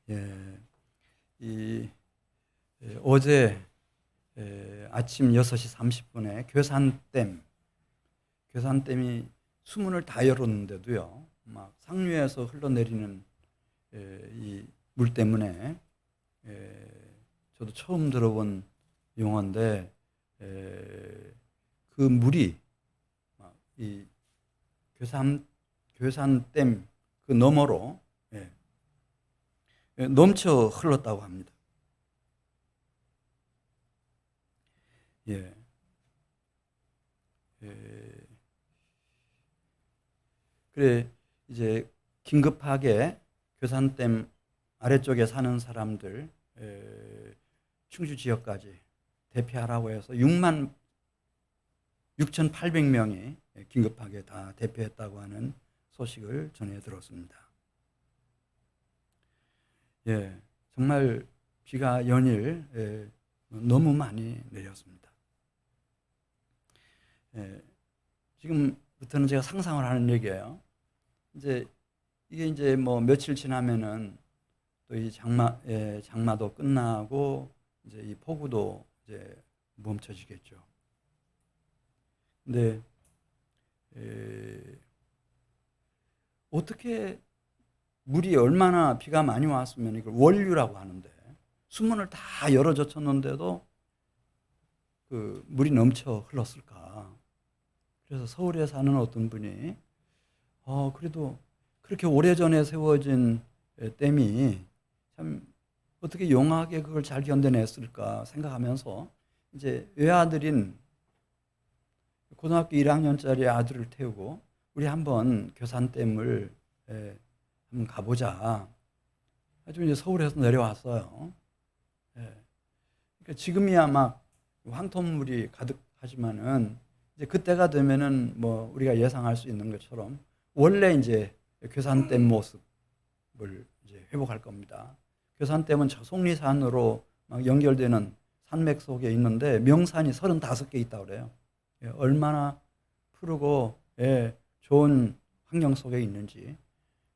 예, 어제 아침 6시 30분에 괴산댐이 수문을 다 열었는데도요, 막 상류에서 흘러내리는 이 물 때문에 저도 처음 들어본 용어인데 그 물이 이 괴산댐 그 너머로 넘쳐 흘렀다고 합니다. 예. 그래 이제 긴급하게 괴산댐 아래쪽에 사는 사람들 충주 지역까지 대피하라고 해서 6만 6,800명이 긴급하게 다 대피했다고 하는 소식을 전해 들었습니다. 예, 정말 비가 연일 너무 많이 내렸습니다. 지금부터는 제가 상상을 하는 얘기예요. 이게 뭐 며칠 지나면은 또 이 장마도 끝나고 이제 이 폭우도 이제 멈춰지겠죠. 근데 어떻게 물이 얼마나 비가 많이 왔으면 이걸 원류라고 하는데 수문을 다 열어 젖혔는데도 그 물이 넘쳐 흘렀을까? 그래서 서울에 사는 어떤 분이 그래도 그렇게 오래전에 세워진 댐이 참 어떻게 용하게 그걸 잘 견뎌냈을까 생각하면서 이제 외아들인 고등학교 1학년짜리 아들을 태우고 우리 한번 괴산댐을 한번 가보자. 아주 이제 서울에서 내려왔어요. 그러니까 지금이야 막 황토물이 가득하지만은 이제 그때가 되면은 뭐 우리가 예상할 수 있는 것처럼 원래 이제 괴산댐 모습을 이제 회복할 겁니다. 괴산댐은 저 속리산으로 막 연결되는 산맥 속에 있는데 명산이 35개 있다고 그래요. 얼마나 푸르고 좋은 환경 속에 있는지.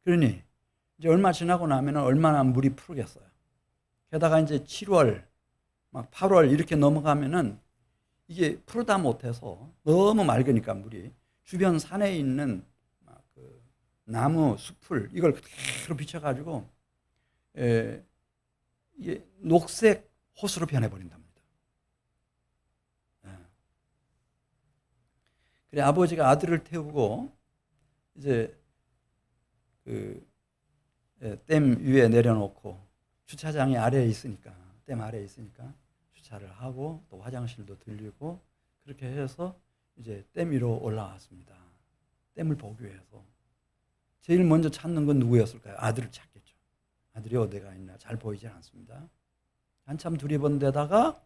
그러니 이제 얼마 지나고 나면 얼마나 물이 푸르겠어요. 게다가 이제 7월, 막 8월 이렇게 넘어가면은 이게 푸르다 못해서 너무 맑으니까 물이 주변 산에 있는 그 나무, 숲을 이걸 그대로 비춰가지고 이게 녹색 호수로 변해버린답니다. 그래 아버지가 아들을 태우고 이제 댐 위에 내려놓고 주차장이 아래에 있으니까 댐 아래에 있으니까 주차를 하고 또 화장실도 들리고 그렇게 해서 이제 댐 위로 올라왔습니다. 댐을 보기 위해서 제일 먼저 찾는 건 누구였을까요? 아들을 찾겠죠. 아들이 어디가 있나 잘 보이지 않습니다. 한참 두리번 데다가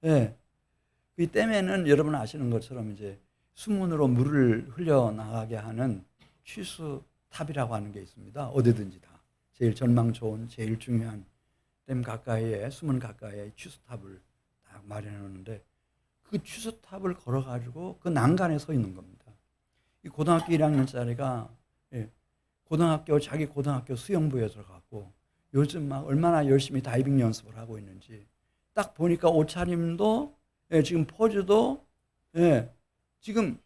이 댐에는 여러분 아시는 것처럼 이제 수문으로 물을 흘려나가게 하는 취수탑이라고 하는 게 있습니다. 어디든지 다. 제일 전망 좋은, 제일 중요한 댐 가까이에, 수문 가까이에 취수탑을 딱 마련해 놓는데 그 취수탑을 걸어가지고 그 난간에 서 있는 겁니다. 이 고등학교 1학년짜리가 자기 고등학교 수영부에 들어갔고 요즘 막 얼마나 열심히 다이빙 연습을 하고 있는지 딱 보니까 옷차림도 지금 포즈도 지금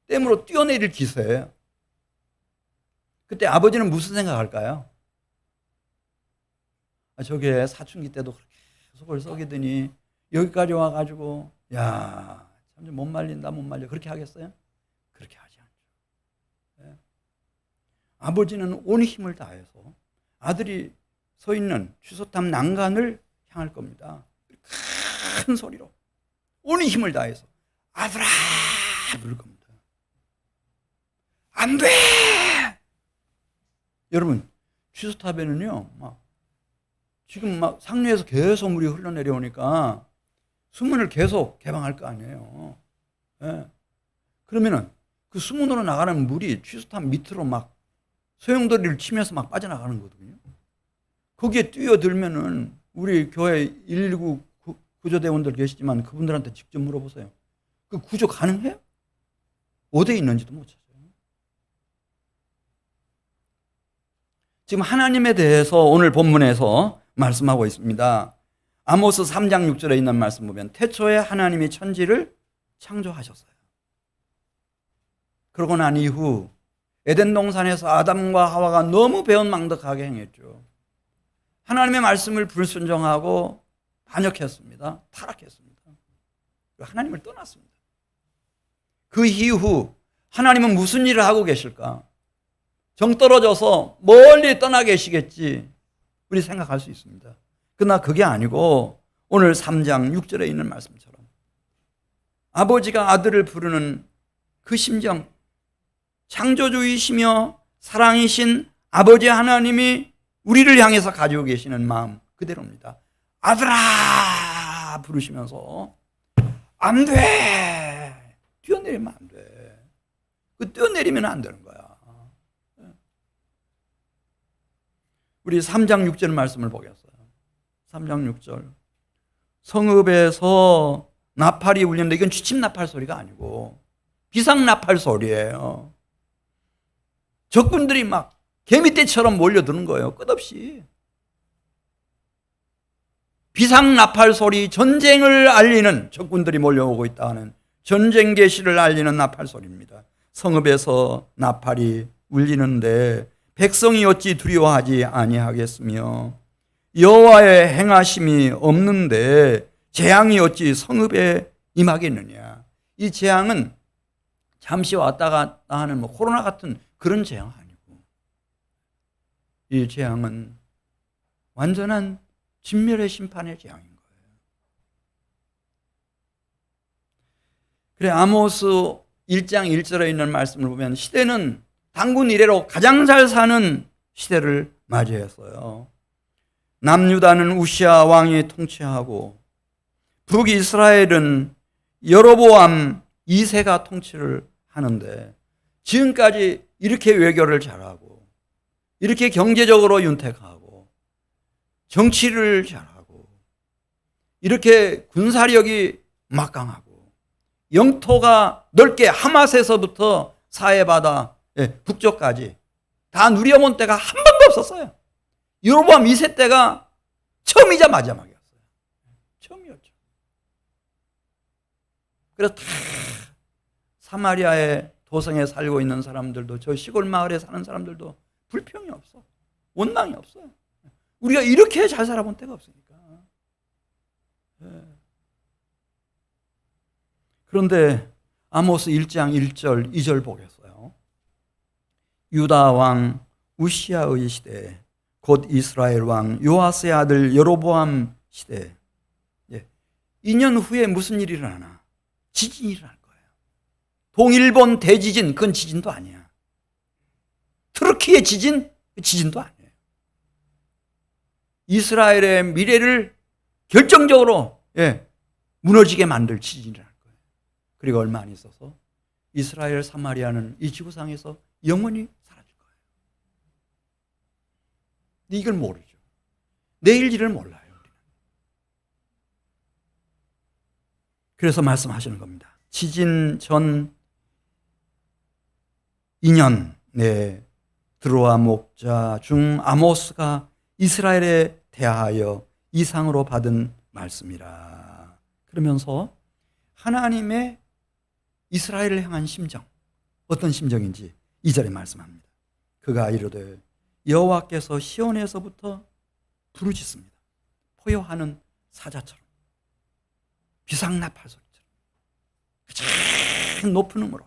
댐으로 뛰어내릴 기세예요. 그때 아버지는 무슨 생각할까요? 저게 사춘기 때도 그렇게 속을 썩이더니 여기까지 와가지고 야, 참 못 말린다 못 말려 그렇게 하겠어요? 그렇게 하지 않죠. 아버지는 온 힘을 다해서 아들이 서 있는 취소탑 난간을 향할 겁니다. 큰 소리로 온 힘을 다해서 아들아 부를 겁니다. 안 돼! 여러분 취소탑에는요 지금 막 상류에서 계속 물이 흘러내려오니까 수문을 계속 개방할 거 아니에요. 그러면은 그 수문으로 나가는 물이 취소탑 밑으로 막 소용돌이를 치면서 막 빠져나가는 거거든요. 거기에 뛰어들면은 우리 교회 119 구조대원들 계시지만 그분들한테 직접 물어보세요. 그 구조 가능해요? 어디에 있는지도 못 찾아요. 지금 하나님에 대해서 오늘 본문에서 말씀하고 있습니다. 아모스 3장 6절에 있는 말씀 보면 태초에 하나님이 천지를 창조하셨어요. 그러고 난 이후 에덴 동산에서 아담과 하와가 너무 배은망덕하게 행했죠. 하나님의 말씀을 불순종하고 반역했습니다. 타락했습니다. 하나님을 떠났습니다. 그 이후 하나님은 무슨 일을 하고 계실까? 정 떨어져서 멀리 떠나 계시겠지 우리 생각할 수 있습니다. 그러나 그게 아니고 오늘 3장 6절에 있는 말씀처럼 아버지가 아들을 부르는 그 심정, 창조주이시며 사랑이신 아버지 하나님이 우리를 향해서 가지고 계시는 마음 그대로입니다. 아들아 부르시면서 안 돼. 뛰어내리면 안 돼. 그 뛰어내리면 안 되는 거야. 우리 3장 6절 말씀을 보겠어요. 3장 6절. 성읍에서 나팔이 울리는데 이건 취침 나팔 소리가 아니고 비상 나팔 소리예요. 적군들이 막 개미떼처럼 몰려드는 거예요. 끝없이. 비상 나팔 소리, 전쟁을 알리는, 적군들이 몰려오고 있다는 전쟁 계시를 알리는 나팔 소리입니다. 성읍에서 나팔이 울리는데 백성이 어찌 두려워하지 아니하겠으며 여호와의 행하심이 없는데 재앙이 어찌 성읍에 임하겠느냐. 이 재앙은 잠시 왔다 갔다 하는 코로나 같은 그런 재앙 아니고 이 재앙은 완전한 진멸의 심판의 재앙인 거예요. 그래 아모스 1장 1절에 있는 말씀을 보면 시대는 단군 이래로 가장 잘 사는 시대를 맞이했어요. 남유다는 우시아 왕이 통치하고 북이스라엘은 여로보암 2세가 통치를 하는데 지금까지 이렇게 외교를 잘하고 이렇게 경제적으로 윤택하고 정치를 잘하고 이렇게 군사력이 막강하고 영토가 넓게 하맛에서부터 사해바다 북쪽까지 다 누려본 때가 한 번도 없었어요. 여로보암 2세 때가 처음이자 마지막이었어요. 처음이었죠. 그래서 다 사마리아의 도성에 살고 있는 사람들도 저 시골 마을에 사는 사람들도 불평이 없어. 원망이 없어요. 우리가 이렇게 잘 살아본 때가 없으니까. 그런데 아모스 1장 1절 2절 보겠어요. 유다 왕 우시아의 시대 곧 이스라엘 왕 요아스의 아들 여로보암 시대 2년 후에 무슨 일이 일어나나? 지진이 일어날 거예요. 동일본 대지진 그건 지진도 아니야. 터키의 지진? 지진도 아니에요. 이스라엘의 미래를 결정적으로 무너지게 만들 지진이라는 거예요. 그리고 얼마 안 있어서 이스라엘 사마리아는 이 지구상에서 영원히 사라질 거예요. 근데 이걸 모르죠. 내일 일을 몰라요. 우리는. 그래서 말씀하시는 겁니다. 지진 전 2년 드로아 목자 중 아모스가 이스라엘에 대하여 이상으로 받은 말씀이라. 그러면서 하나님의 이스라엘을 향한 심정, 어떤 심정인지 2절에 말씀합니다. 그가 이르되 여호와께서 시온에서부터 부르짖습니다. 포효하는 사자처럼 비상나팔 소리처럼 가장 높은 음으로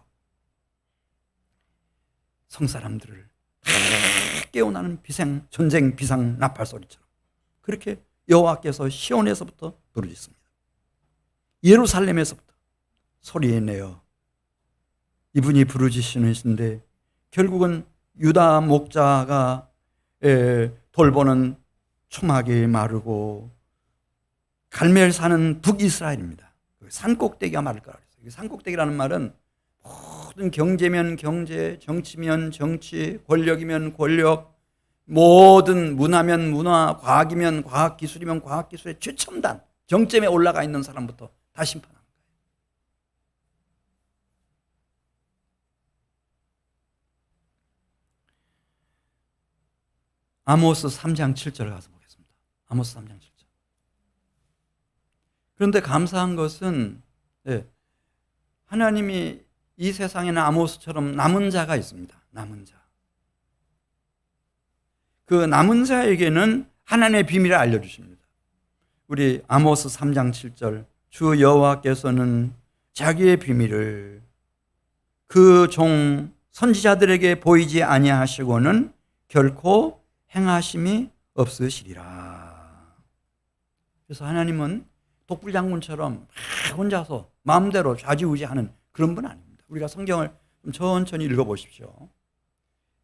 성사람들을 깨어나는 전쟁 비상 나팔 소리처럼 그렇게 여호와께서 시온에서부터 부르짖습니다. 예루살렘에서부터 소리내어 이분이 부르짖으시는데 결국은 유다 목자가 돌보는 초막이 마르고 갈멜 사는 북이스라엘입니다. 산꼭대기가 마를 거라 그랬어요. 산꼭대기라는 말은 모든 경제면 경제, 정치면 정치, 권력이면 권력, 모든 문화면 문화, 과학이면 과학, 기술이면 과학 기술의 최첨단 정점에 올라가 있는 사람부터 다 심판합니다. 아모스 3장 7절 가서 보겠습니다. 아모스 3장 7절. 그런데 감사한 것은 하나님이 이 세상에는 아모스처럼 남은 자가 있습니다. 남은 자. 그 남은 자에게는 하나님의 비밀을 알려주십니다. 우리 아모스 3장 7절. 주 여호와께서는 자기의 비밀을 그 종 선지자들에게 보이지 아니하시고는 결코 행하심이 없으시리라. 그래서 하나님은 독불장군처럼 혼자서 마음대로 좌지우지하는 그런 분 아닙니다. 우리가 성경을 좀 천천히 읽어보십시오.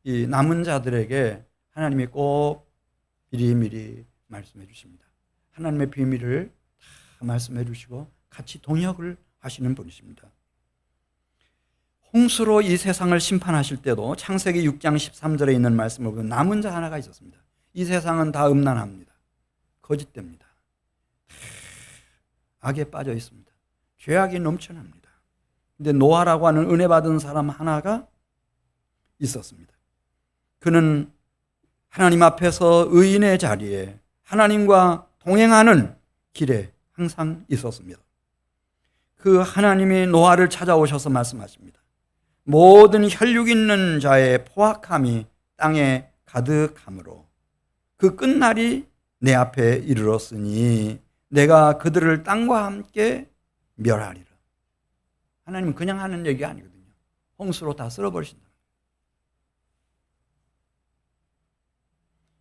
이 남은 자들에게 하나님이 꼭 미리미리 말씀해 주십니다. 하나님의 비밀을 다 말씀해 주시고 같이 동역을 하시는 분이십니다. 홍수로 이 세상을 심판하실 때도 창세기 6장 13절에 있는 말씀을 보면 남은 자 하나가 있었습니다. 이 세상은 다 음란합니다. 거짓됩니다. 악에 빠져 있습니다. 죄악이 넘쳐납니다. 근데 노아라고 하는 은혜 받은 사람 하나가 있었습니다. 그는 하나님 앞에서 의인의 자리에 하나님과 동행하는 길에 항상 있었습니다. 그 하나님이 노아를 찾아오셔서 말씀하십니다. 모든 혈육 있는 자의 포악함이 땅에 가득함으로 그 끝날이 내 앞에 이르렀으니 내가 그들을 땅과 함께 멸하리라. 하나님은 그냥 하는 얘기가 아니거든요. 홍수로 다 쓸어버리신다.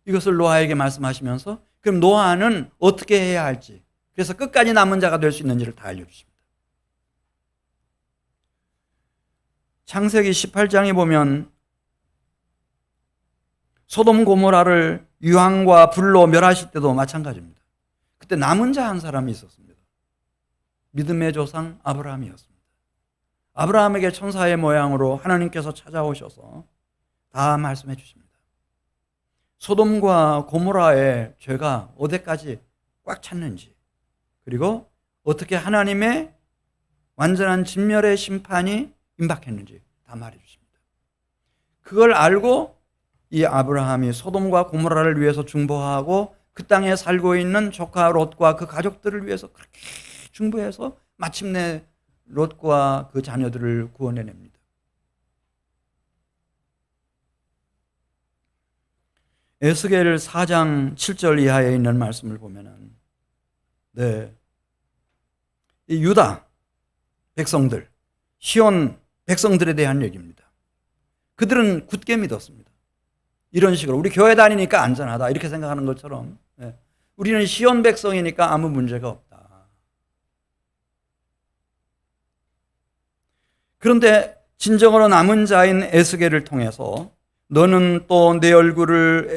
이것을 노아에게 말씀하시면서 그럼 노아는 어떻게 해야 할지, 그래서 끝까지 남은 자가 될 수 있는지를 다 알려주십니다. 창세기 18장에 보면 소돔 고모라를 유황과 불로 멸하실 때도 마찬가지입니다. 그때 남은 자 한 사람이 있었습니다. 믿음의 조상 아브라함이었습니다. 아브라함에게 천사의 모양으로 하나님께서 찾아오셔서 다 말씀해 주십니다. 소돔과 고모라의 죄가 어디까지 꽉 찼는지, 그리고 어떻게 하나님의 완전한 진멸의 심판이 임박했는지 다 말해 주십니다. 그걸 알고 이 아브라함이 소돔과 고모라를 위해서 중보하고 그 땅에 살고 있는 조카 롯과 그 가족들을 위해서 그렇게 중보해서 마침내 롯과 그 자녀들을 구원해냅니다. 에스겔 4장 7절 이하에 있는 말씀을 보면은 이 유다 백성들, 시온 백성들에 대한 얘기입니다. 그들은 굳게 믿었습니다. 이런 식으로 우리 교회 다니니까 안전하다 이렇게 생각하는 것처럼 우리는 시온 백성이니까 아무 문제가 없다. 그런데 진정으로 남은 자인 에스겔을 통해서 너는 또 내 얼굴을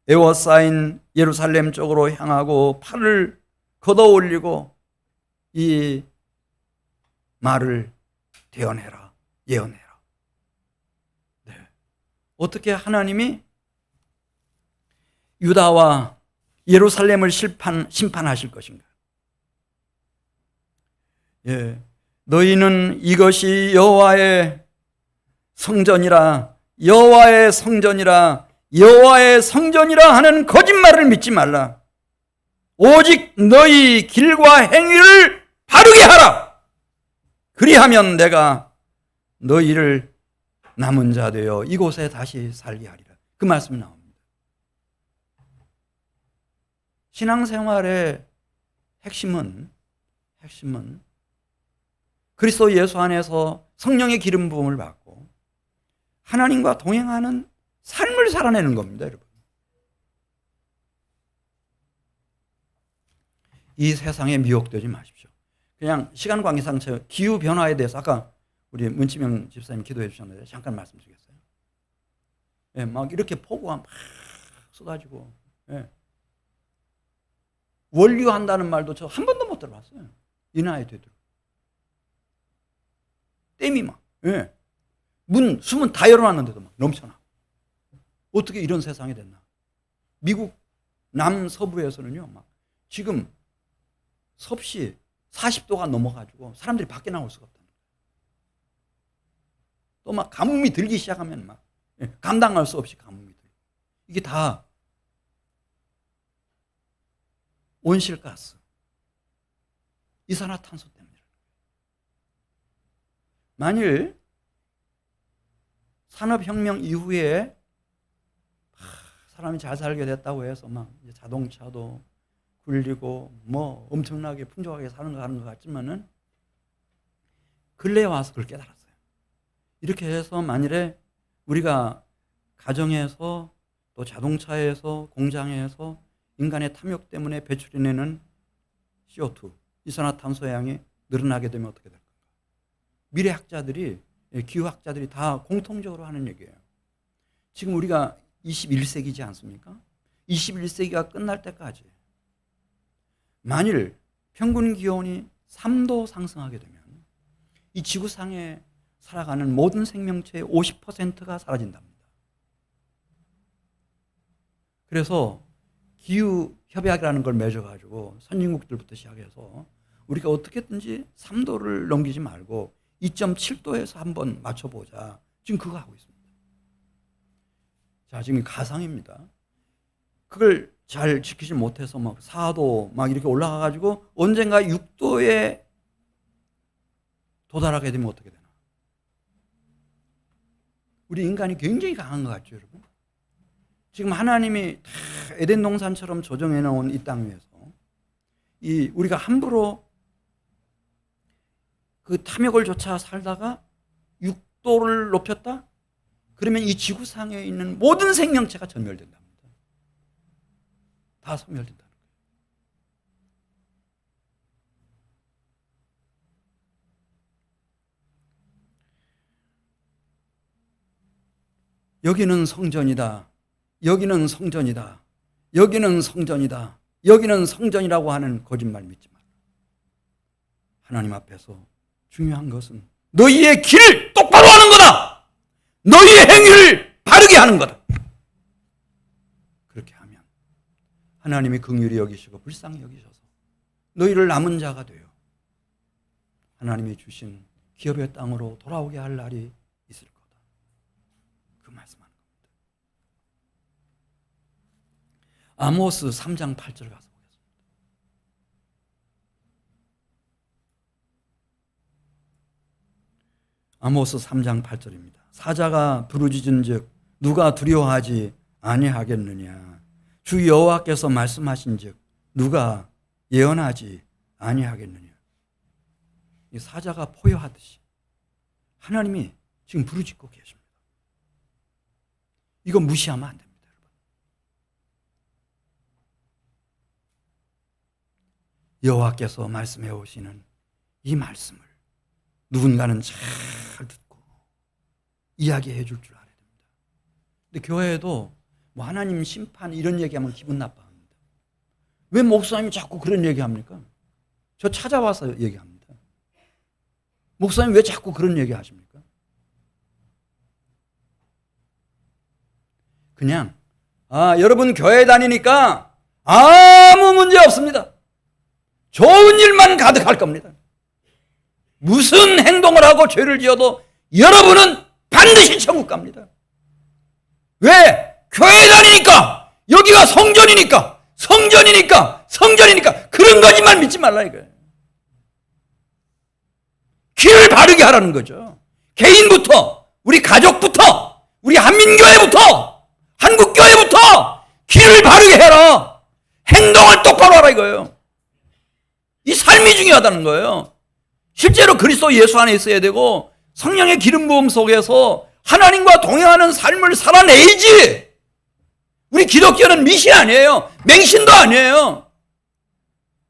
에워싸인 예루살렘 쪽으로 향하고 팔을 걷어 올리고 이 말을 대언해라, 예언해라. 어떻게 하나님이 유다와 예루살렘을 심판하실 것인가? 너희는 이것이 여호와의 성전이라, 여호와의 성전이라, 여호와의 성전이라 하는 거짓말을 믿지 말라. 오직 너희 길과 행위를 바르게 하라. 그리하면 내가 너희를 남은 자 되어 이곳에 다시 살게 하리라. 그 말씀이 나옵니다. 신앙생활의 핵심은 그리스도 예수 안에서 성령의 기름 부음을 받고 하나님과 동행하는 삶을 살아내는 겁니다, 여러분. 이 세상에 미혹되지 마십시오. 그냥 시간 관계상 기후 변화에 대해서 아까 우리 문치명 집사님 기도해 주셨는데 잠깐 말씀드리겠어요. 막 이렇게 폭우가 막 쏟아지고, 원류한다는 말도 저 한 번도 못 들어봤어요. 이 나이 되도록. 댐이 막, 수문 다 열어놨는데도 막 넘쳐나. 어떻게 이런 세상이 됐나? 미국 남서부에서는요, 막 지금 섭씨 40도가 넘어가지고 사람들이 밖에 나올 수가 없다. 또 막 가뭄이 들기 시작하면 막 감당할 수 없이 가뭄이 들고, 이게 다 온실가스, 이산화탄소 때문이에요. 만일 산업혁명 이후에 사람이 잘 살게 됐다고 해서 막 자동차도 굴리고 뭐 엄청나게 풍족하게 사는 것 같지만은 근래에 와서 그걸 깨달았어요. 이렇게 해서 만일에 우리가 가정에서 또 자동차에서 공장에서 인간의 탐욕 때문에 배출해내는 CO2, 이산화탄소 양이 늘어나게 되면 어떻게 될까? 미래학자들이, 기후학자들이 다 공통적으로 하는 얘기예요. 지금 우리가 21세기지 않습니까? 21세기가 끝날 때까지 만일 평균 기온이 3도 상승하게 되면 이 지구상에 살아가는 모든 생명체의 50%가 사라진답니다. 그래서 기후협약이라는 걸 맺어가지고 선진국들부터 시작해서 우리가 어떻게든지 3도를 넘기지 말고 2.7도에서 한번 맞춰보자. 지금 그거 하고 있습니다. 자, 지금 가상입니다. 그걸 잘 지키지 못해서 막 4도 막 이렇게 올라가가지고 언젠가 6도에 도달하게 되면 어떻게 되나? 우리 인간이 굉장히 강한 것 같죠, 여러분? 지금 하나님이 다 에덴 동산처럼 조정해 놓은 이 땅 위에서 우리가 함부로 그 탐욕을 쫓아 살다가 6도를 높였다? 그러면 이 지구상에 있는 모든 생명체가 전멸된답니다. 다 소멸된다는 거예요. 여기는 성전이다. 여기는 성전이다. 여기는 성전이다. 여기는 성전이라고 하는 거짓말 믿지 마라. 하나님 앞에서 중요한 것은 너희의 길을 똑바로 하는 거다. 너희의 행위를 바르게 하는 거다. 그렇게 하면 하나님이 긍휼히 여기시고 불쌍히 여기셔서 너희를 남은 자가 되어 하나님이 주신 기업의 땅으로 돌아오게 할 날이 있을 거다. 그 말씀하는 겁니다. 아모스 3장 8절 가서 보겠습니다. 아모스 3장 8절입니다. 사자가 부르짖은즉 누가 두려워하지 아니하겠느냐. 주 여호와께서 말씀하신즉 누가 예언하지 아니하겠느냐. 이 사자가 포효하듯이 하나님이 지금 부르짖고 계십니다. 이거 무시하면 안 됩니다, 여러분. 여호와께서 말씀해 오시는 이 말씀을 누군가는 잘 듣고 이야기해 줄 줄 알아야 됩니다. 근데 교회에도 뭐 하나님 심판 이런 얘기하면 기분 나빠합니다. 왜 목사님이 자꾸 그런 얘기합니까? 저 찾아와서 얘기합니다. 목사님 왜 자꾸 그런 얘기 하십니까? 그냥 여러분 교회 다니니까 아무 문제 없습니다. 좋은 일만 가득할 겁니다. 무슨 행동을 하고 죄를 지어도 여러분은 반드시 천국 갑니다. 왜? 교회 다니니까, 여기가 성전이니까, 성전이니까 그런 거짓말 믿지 말라 이거예요. 길을 바르게 하라는 거죠. 개인부터, 우리 가족부터, 우리 한민교회부터, 한국교회부터 길을 바르게 해라. 행동을 똑바로 하라 이거예요. 이 삶이 중요하다는 거예요. 실제로 그리스도 예수 안에 있어야 되고 성령의 기름 부음 속에서 하나님과 동행하는 삶을 살아내야지. 우리 기독교는 미신 아니에요. 맹신도 아니에요.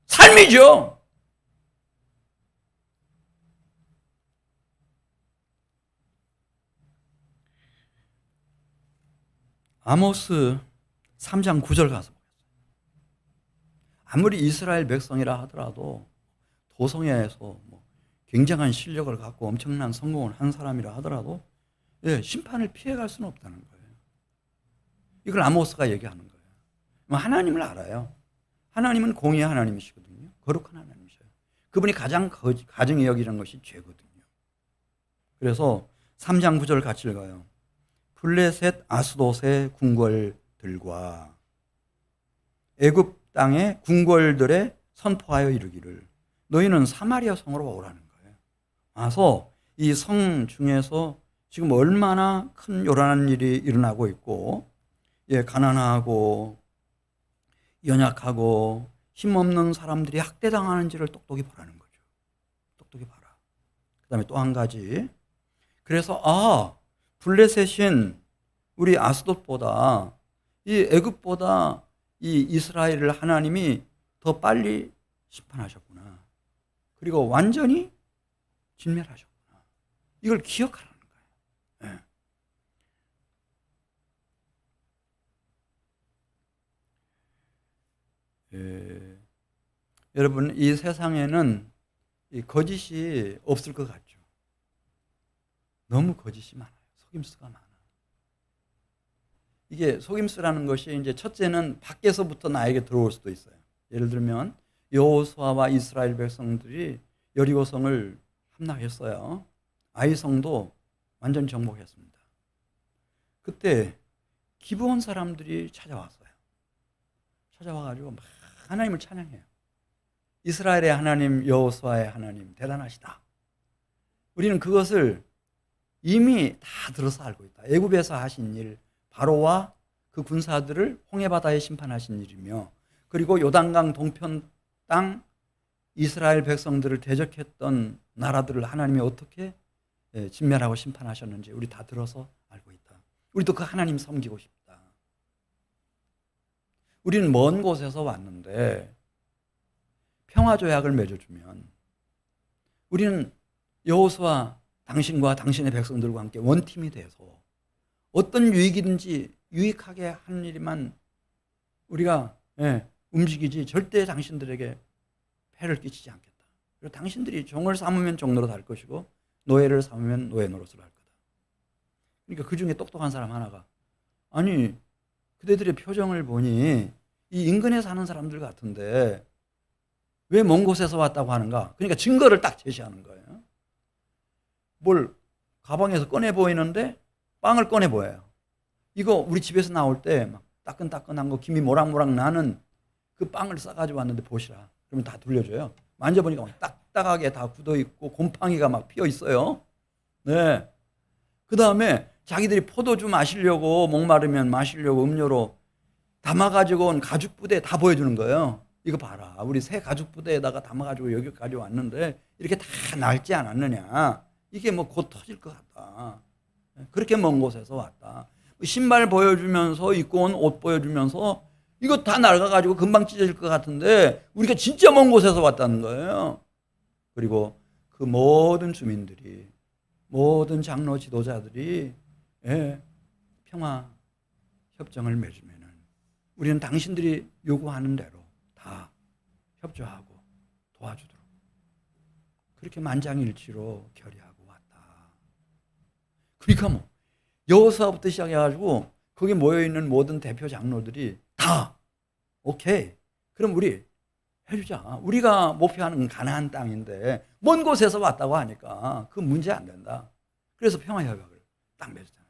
삶이죠. 아모스 3장 9절 가서 보겠습니다. 아무리 이스라엘 백성이라 하더라도 도성에서 굉장한 실력을 갖고 엄청난 성공을 한 사람이라 하더라도 심판을 피해갈 수는 없다는 거예요. 이걸 아모스가 얘기하는 거예요. 하나님을 알아요. 하나님은 공의의 하나님이시거든요. 거룩한 하나님이셔요. 그분이 가장 가증히 여기는 것이 죄거든요. 그래서 3장 9절 같이 읽어요. 블레셋 아스돗의 궁궐 들과 애굽 땅의 궁궐들에 선포하여 이르기를 너희는 사마리아 성으로 오라는 거예요. 와서 이 성 중에서 지금 얼마나 큰 요란한 일이 일어나고 있고, 가난하고 연약하고 힘없는 사람들이 학대당하는지를 똑똑히 보라는 거죠. 똑똑히 봐라. 그 다음에 또 한 가지. 그래서 블레셋인 우리 아스돗보다 이 애굽보다 이 이스라엘을 하나님이 더 빨리 심판하셨구나. 그리고 완전히 진멸하셨구나. 이걸 기억하라는 거예요. 여러분, 이 세상에는 이 거짓이 없을 것 같죠. 너무 거짓이 많아요. 속임수가 많아. 이게 속임수라는 것이 이제 첫째는 밖에서부터 나에게 들어올 수도 있어요. 예를 들면 여호수아와 이스라엘 백성들이 여리고성을 함락했어요. 아이성도 완전 정복했습니다. 그때 기브온 사람들이 찾아왔어요. 찾아와가지고 막 하나님을 찬양해요. 이스라엘의 하나님, 여호수아의 하나님 대단하시다. 우리는 그것을 이미 다 들어서 알고 있다. 애굽에서 하신 일, 바로와 그 군사들을 홍해바다에 심판하신 일이며, 그리고 요단강 동편 땅 이스라엘 백성들을 대적했던 나라들을 하나님이 어떻게 진멸하고 심판하셨는지 우리 다 들어서 알고 있다. 우리도 그 하나님 섬기고 싶다. 우리는 먼 곳에서 왔는데 평화조약을 맺어주면 우리는 여호수아 당신과 당신의 백성들과 함께 원팀이 돼서 어떤 유익이든지 유익하게 하는 일만 우리가 움직이지 절대 당신들에게 폐를 끼치지 않겠다. 그리고 당신들이 종을 삼으면 종노릇 할 것이고 노예를 삼으면 노예 노릇을 할 거다. 그러니까 그 중에 똑똑한 사람 하나가 아니 그대들의 표정을 보니 이 인근에 사는 사람들 같은데 왜 먼 곳에서 왔다고 하는가? 그러니까 증거를 딱 제시하는 거예요. 뭘 가방에서 꺼내 보이는데 빵을 꺼내 보여요. 이거 우리 집에서 나올 때 막 따끈따끈한 거 김이 모락모락 나는 그 빵을 싸가지고 왔는데 보시라. 그러면 다 돌려줘요. 만져보니까 막 딱딱하게 다 굳어 있고 곰팡이가 막 피어 있어요. 네. 그 다음에 자기들이 포도주 마시려고 목마르면 마시려고 음료로 담아가지고 온 가죽 부대 다 보여주는 거예요. 이거 봐라. 우리 새 가죽 부대에다가 담아가지고 여기까지 왔는데 이렇게 다 낡지 않았느냐. 이게 뭐 곧 터질 것 같다. 그렇게 먼 곳에서 왔다. 신발 보여주면서 입고 온 옷 보여주면서 이거 다 낡아가지고 금방 찢어질 것 같은데 우리가 진짜 먼 곳에서 왔다는 거예요. 그리고 그 모든 주민들이 모든 장로 지도자들이 평화 협정을 맺으면은 우리는 당신들이 요구하는 대로 다 협조하고 도와주도록 그렇게 만장일치로 결의하고 왔다. 그러니까 뭐 여호수아부터 시작해가지고 거기 모여있는 모든 대표 장로들이 다 오케이 그럼 우리 해주자. 우리가 목표하는 가나안 땅인데 먼 곳에서 왔다고 하니까 그 문제 안 된다. 그래서 평화협약을 딱 맺었잖아요.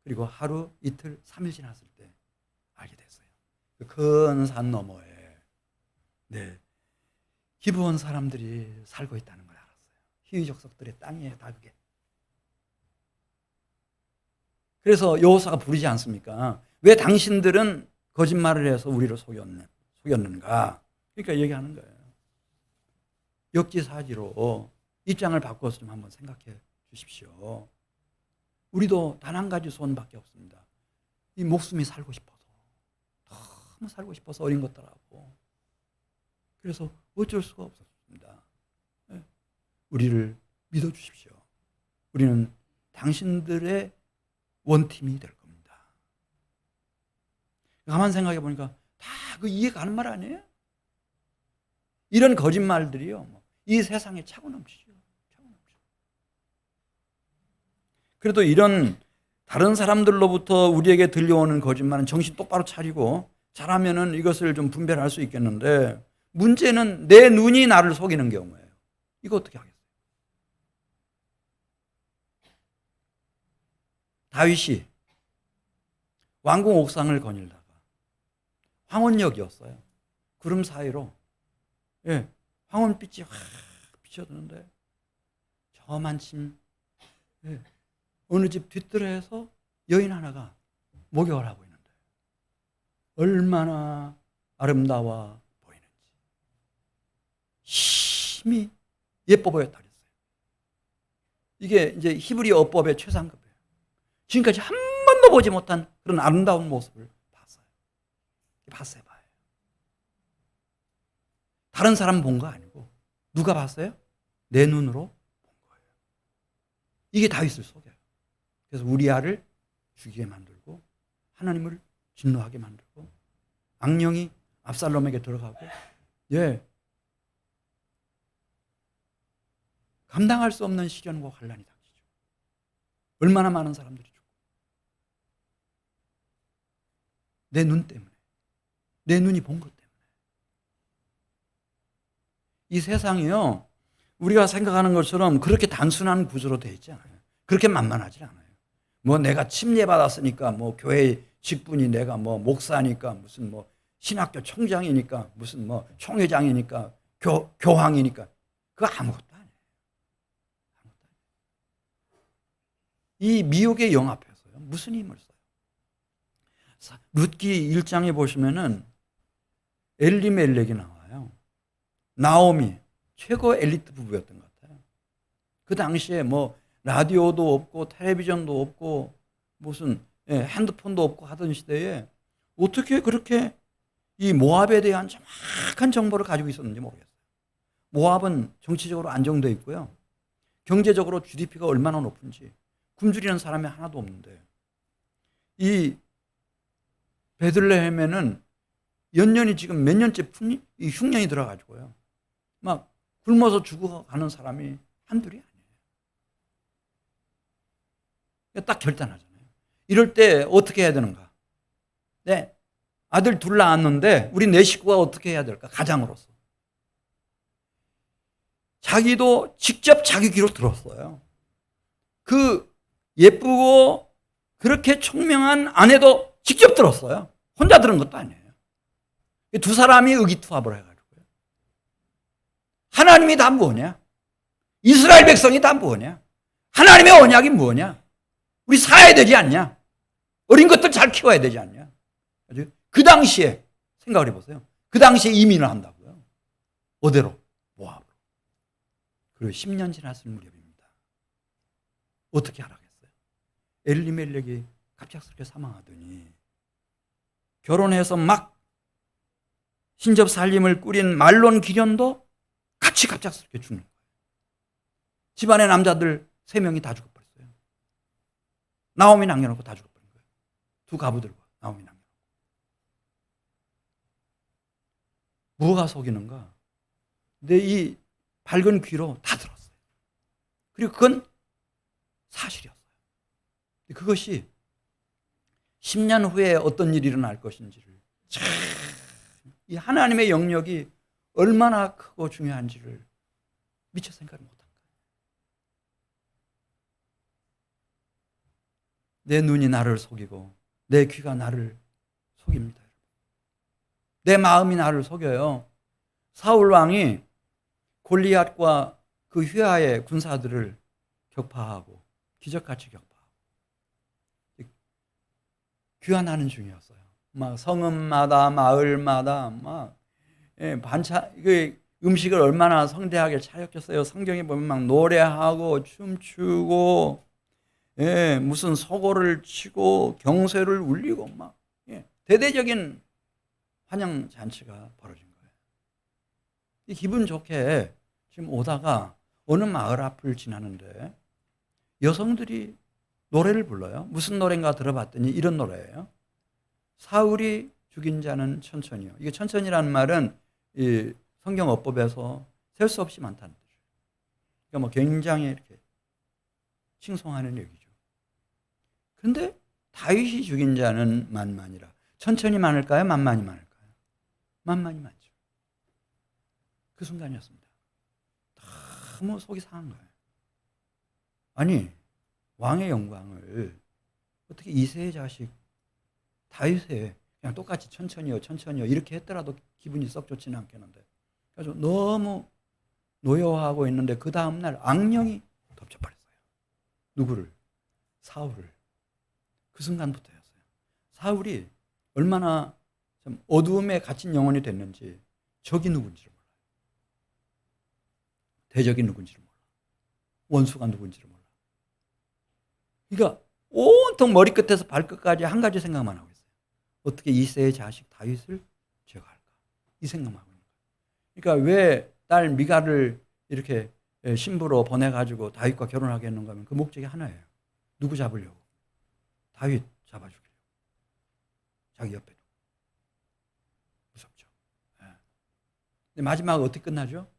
그리고 하루 이틀 3일 지났을 때 알게 됐어요. 큰 산 너머에 기브온 사람들이 살고 있다는 걸 알았어요. 히위 족속들의 땅이에요. 다 그게. 그래서 여호수아가 부르지 않습니까? 왜 당신들은 거짓말을 해서 우리를 속였는가? 그러니까 얘기하는 거예요. 역지사지로 입장을 바꿔서 좀 한번 생각해 주십시오. 우리도 단 한 가지 소원밖에 없습니다. 이 목숨이 살고 싶어서 너무 살고 싶어서 어린 것들하고 그래서 어쩔 수가 없었습니다. 우리를 믿어주십시오. 우리는 당신들의 원팀이 될 겁니다. 가만 생각해 보니까 다 그 이해 가는 말 아니에요? 이런 거짓말들이요. 이 세상에 차고 넘치죠. 그래도 이런 다른 사람들로부터 우리에게 들려오는 거짓말은 정신 똑바로 차리고 잘하면은 이것을 좀 분별할 수 있겠는데 문제는 내 눈이 나를 속이는 경우예요. 이거 어떻게 하겠어요? 다윗이 왕궁 옥상을 거닐다가 황혼역이었어요. 구름 사이로 황혼빛이 확 비춰드는데 저만침 어느 집 뒷뜰에서 여인 하나가 목욕을 하고 있는데 얼마나 아름다워 보이는지 심히 예뻐 보였다 그랬어요. 이게 이제 히브리 어법의 최상급이에요. 지금까지 한 번도 보지 못한 그런 아름다운 모습을 봤어요. 봤어요. 봐요. 다른 사람 본 거 아니고 누가 봤어요? 내 눈으로 본 거예요. 이게 다윗을 속여요. 그래서 우리아를 죽이게 만들고 하나님을 진노하게 만들고 악령이 압살롬에게 들어가고 감당할 수 없는 시련과 환난이 닥치죠. 얼마나 많은 사람들이 죽고 내 눈 때문에 내 눈이 본 것 때문에. 이 세상이요 우리가 생각하는 것처럼 그렇게 단순한 구조로 되어 있지 않아요. 그렇게 만만하지 않아요. 뭐 내가 침례받았으니까 뭐 교회 직분이 내가 뭐 목사니까 무슨 뭐 신학교 총장이니까 무슨 뭐 총회장이니까 교황이니까 그거 아무것도 아니에요. 이 미혹의 영 앞에서요 무슨 힘을 써요? 룻기 1장에 보시면은 엘리멜렉이 나와요. 나오미 최고 엘리트 부부였던 것 같아요. 그 당시에 뭐 라디오도 없고 텔레비전도 없고 무슨 핸드폰도 없고 하던 시대에 어떻게 그렇게 이 모압에 대한 정확한 정보를 가지고 있었는지 모르겠어요. 모압은 정치적으로 안정되어 있고요. 경제적으로 GDP가 얼마나 높은지 굶주리는 사람이 하나도 없는데 이 베들레헴에는 연년이 지금 몇 년째 흉년이 들어가지고요. 막 굶어서 죽어가는 사람이 한둘이 아니에요. 딱 결단하잖아요. 이럴 때 어떻게 해야 되는가? 네, 아들 둘 낳았는데 우리 네 식구가 어떻게 해야 될까? 가장으로서. 자기도 직접 자기 귀로 들었어요. 그 예쁘고 그렇게 총명한 아내도 직접 들었어요. 혼자 들은 것도 아니에요. 두 사람이 의기투합을 해가지고요. 하나님이 다 뭐냐? 이스라엘 백성이 다 뭐냐? 하나님의 언약이 뭐냐? 우리 살아야 되지 않냐? 어린 것들 잘 키워야 되지 않냐? 그 당시에 생각을 해보세요. 그 당시에 이민을 한다고요. 어디로? 모압으로. 그리고 10년 지났을 무렵입니다. 어떻게 알아겠어요? 엘리멜렉이 갑작스럽게 사망하더니 결혼해서 막 신접 살림을 꾸린 말론 기련도 같이 갑작스럽게 죽는 거예요. 집안의 남자들 3명이 다 죽어버렸어요. 나오미 남겨놓고 다 죽어버린 거예요. 두 가부들과 나오미 남겨놓고. 뭐가 속이는가? 내 이 밝은 귀로 다 들었어요. 그리고 그건 사실이었어요. 그것이 10년 후에 어떤 일이 일어날 것인지를 참 이 하나님의 영역이 얼마나 크고 중요한지를 미처 생각을 못한 거예요. 내 눈이 나를 속이고 내 귀가 나를 속입니다. 내 마음이 나를 속여요. 사울 왕이 골리앗과 그 휘하의 군사들을 격파하고 기적같이 격파하고 귀환하는 중이었어요. 막 성읍마다 마을마다 막 반찬 음식을 얼마나 성대하게 차렸겠어요. 성경에 보면 막 노래하고 춤추고 무슨 소고를 치고 경쇠를 울리고 막 대대적인 환영 잔치가 벌어진 거예요. 이 기분 좋게 지금 오다가 어느 마을 앞을 지나는데 여성들이 노래를 불러요. 무슨 노래인가 들어봤더니 이런 노래예요. 사울이 죽인 자는 천천히요. 이게 천천히라는 말은 이 성경 어법에서 셀 수 없이 많다는 뜻이에요. 그러니까 뭐 굉장히 이렇게 칭송하는 얘기죠. 그런데 다윗이 죽인 자는 만만이라. 천천히 많을까요? 만만이 많을까요? 만만이 많죠. 그 순간이었습니다. 너무 속이 상한 거예요. 아니 왕의 영광을 어떻게 이새의 자식 다윗에 그냥 똑같이 천천히요 이렇게 했더라도 기분이 썩 좋지는 않겠는데, 그래서 너무 노여워하고 있는데 그 다음날 악령이 덮쳐버렸어요. 누구를? 사울을. 그 순간부터였어요. 사울이 얼마나 좀 어두움에 갇힌 영혼이 됐는지 적이 누군지를 몰라요. 대적이 누군지를 몰라. 원수가 누군지를 몰라. 그러니까 온통 머리끝에서 발끝까지 한 가지 생각만 하고 있어요. 어떻게 이새의 자식 다윗을 제거할까? 이 생각만 하고 있는 거예요. 그러니까 왜 딸 미갈을 이렇게 신부로 보내가지고 다윗과 결혼하게 했는가 하면 그 목적이 하나예요. 누구 잡으려고? 다윗 잡아주려고. 자기 옆에 두고. 무섭죠. 근데 마지막 어떻게 끝나죠?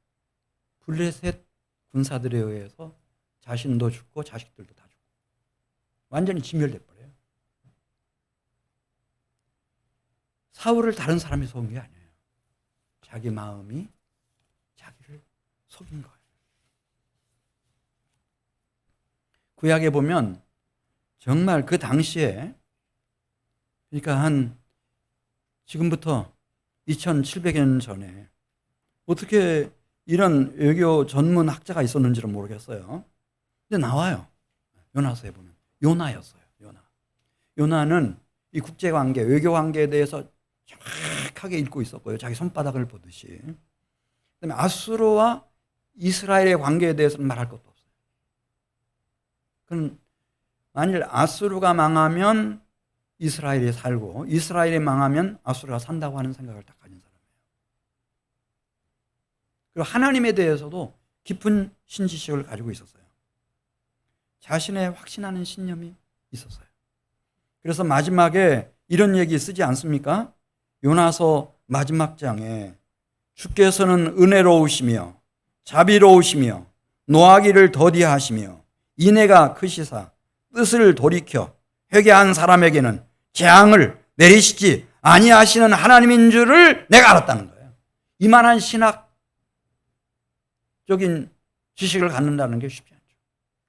블레셋 군사들에 의해서 자신도 죽고 자식들도 다 죽고 완전히 진멸돼 버려요. 사울을 다른 사람이 속은 게 아니에요. 자기 마음이 자기를 속인 거예요. 구약에 보면 정말 그 당시에, 그러니까 한 지금부터 2700여 년 전에 어떻게 이런 외교 전문 학자가 있었는지는 모르겠어요. 근데 나와요. 요나서에 보면 요나였어요. 요나는 이 국제관계, 외교관계에 대해서 정확하게 읽고 있었고요. 자기 손바닥을 보듯이. 그다음에 아수르와 이스라엘의 관계에 대해서는 말할 것도 없어요. 그럼 만일 아수르가 망하면 이스라엘이 살고 이스라엘이 망하면 아수르가 산다고 하는 생각을 딱 가진 사람이에요. 그리고 하나님에 대해서도 깊은 신지식을 가지고 있었어요. 자신의 확신하는 신념이 있었어요. 그래서 마지막에 이런 얘기 쓰지 않습니까? 요나서 마지막 장에 주께서는 은혜로우시며 자비로우시며 노하기를 더디하시며 인애가 크시사 뜻을 돌이켜 회개한 사람에게는 재앙을 내리시지 아니하시는 하나님인 줄을 내가 알았다는 거예요. 이만한 신학적인 지식을 갖는다는 게 쉽지 않죠.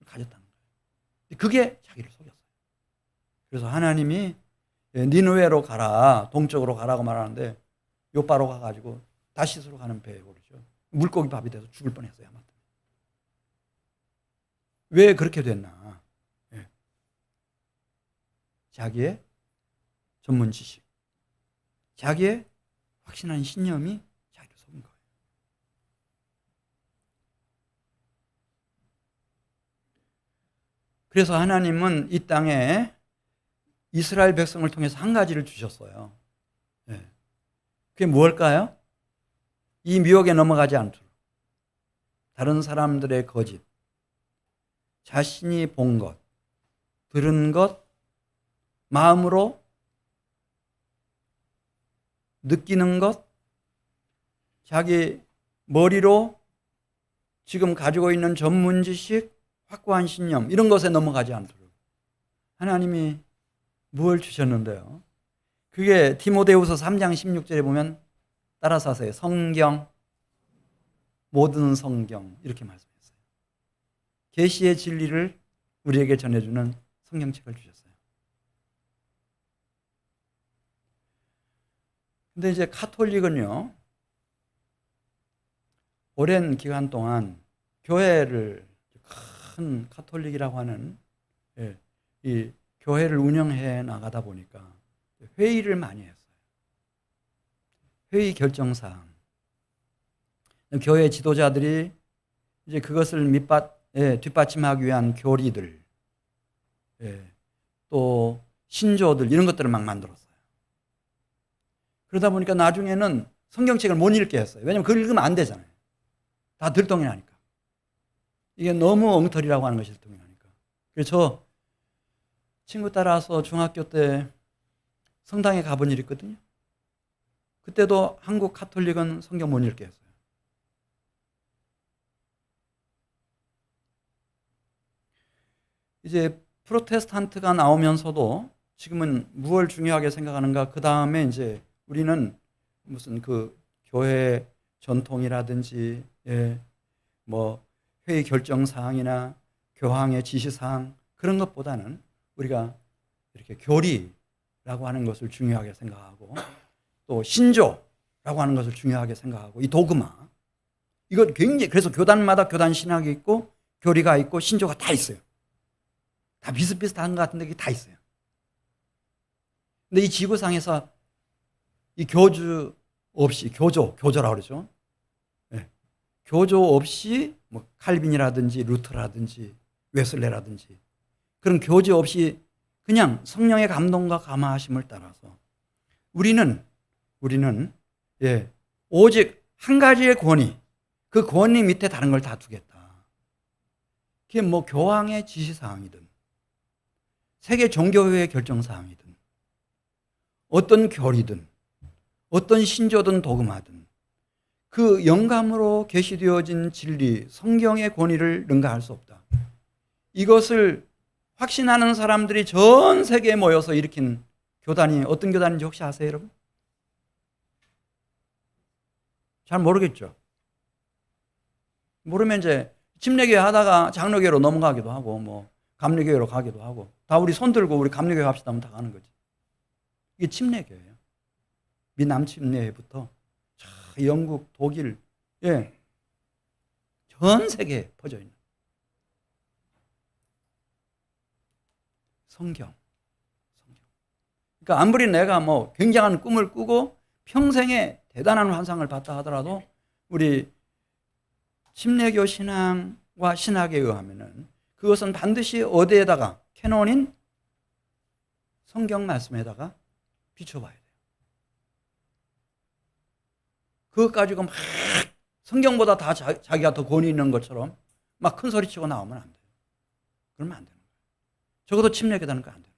가졌다는 거예요. 그게 자기를 속였어요. 그래서 하나님이 니느웨로 가라, 동쪽으로 가라고 말하는데 요바로 가가지고 다시스로 가는 배에 오르죠. 물고기 밥이 돼서 죽을 뻔했어요. 아마. 왜 그렇게 됐나? 자기의 전문 지식, 자기의 확신한 신념이 자기를 속인 거예요. 그래서 하나님은 이 땅에 이스라엘 백성을 통해서 한 가지를 주셨어요. 그게 무엇일까요? 이 미혹에 넘어가지 않도록 다른 사람들의 거짓, 자신이 본 것, 들은 것, 마음으로 느끼는 것, 자기 머리로 지금 가지고 있는 전문 지식, 확고한 신념, 이런 것에 넘어가지 않도록 하나님이 무엇을 주셨는데요? 그게 디모데후서 3장 16절에 보면 따라서 하세요. 성경, 모든 성경 이렇게 말씀했어요. 계시의 진리를 우리에게 전해주는 성경책을 주셨어요. 근데 이제 카톨릭은요, 오랜 기간 동안 교회를, 큰 카톨릭이라고 하는 이 교회를 운영해 나가다 보니까 회의를 많이 했어요. 회의 결정사항. 교회 지도자들이 이제 그것을 뒷받침하기 위한 교리들, 또 신조들 이런 것들을 막 만들었어요. 그러다 보니까 나중에는 성경책을 못 읽게 했어요. 왜냐하면 그걸 읽으면 안 되잖아요. 다 들통이 나니까. 이게 너무 엉터리라고 하는 것이 들통이 나니까. 그래서 저 친구 따라서 중학교 때 성당에 가본 일이 있거든요. 그때도 한국 카톨릭은 성경 못 읽게 했어요. 이제 프로테스탄트가 나오면서도 지금은 무엇을 중요하게 생각하는가? 그 다음에 이제 우리는 무슨 그 교회 전통이라든지, 뭐 회의 결정 사항이나 교황의 지시 사항 그런 것보다는 우리가 이렇게 교리, 하는 것을 중요하게 생각하고, 또 신조라고 하는 것을 중요하게 생각하고, 이 도그마, 이거 굉장히, 그래서 교단마다 교단 신학이 있고 교리가 있고 신조가 다 있어요. 다 비슷비슷한 것 같은데 그게 다 있어요. 근데 이 지구상에서 이 교주 없이, 교조라고 그러죠. 네. 교조 없이 뭐 칼빈이라든지 루터라든지 웨슬레라든지 그런 교주 없이 그냥 성령의 감동과 감화하심을 따라서 우리는 오직 한 가지의 권위, 그 권위 밑에 다른 걸 다 두겠다. 그게 뭐 교황의 지시사항이든 세계 종교회의 결정사항이든 어떤 교리든 어떤 신조든 도그마든 그 영감으로 계시되어진 진리, 성경의 권위를 능가할 수 없다. 이것을 확신하는 사람들이 전 세계에 모여서 일으킨 교단이 어떤 교단인지 혹시 아세요, 여러분? 잘 모르겠죠. 모르면 이제 침례교회 하다가 장로교회로 넘어가기도 하고 뭐 감리교회로 가기도 하고 다 우리 손 들고 우리 감리교회 갑시다 하면 다 가는 거지. 이게 침례교회예요. 미남 침례부터 영국, 독일, 전 세계에 퍼져 있는 성경. 그러니까 아무리 내가 뭐 굉장한 꿈을 꾸고 평생에 대단한 환상을 봤다 하더라도 우리 침례교 신앙과 신학에 의하면은 그것은 반드시 어디에다가 캐논인 성경 말씀에다가 비춰봐야 돼요. 그것 가지고 막 성경보다 다 자기가 더 권위 있는 것처럼 막 큰 소리 치고 나오면 안 돼요. 그러면 안 되는 거예요. 적어도 침례교단은 안 돼요.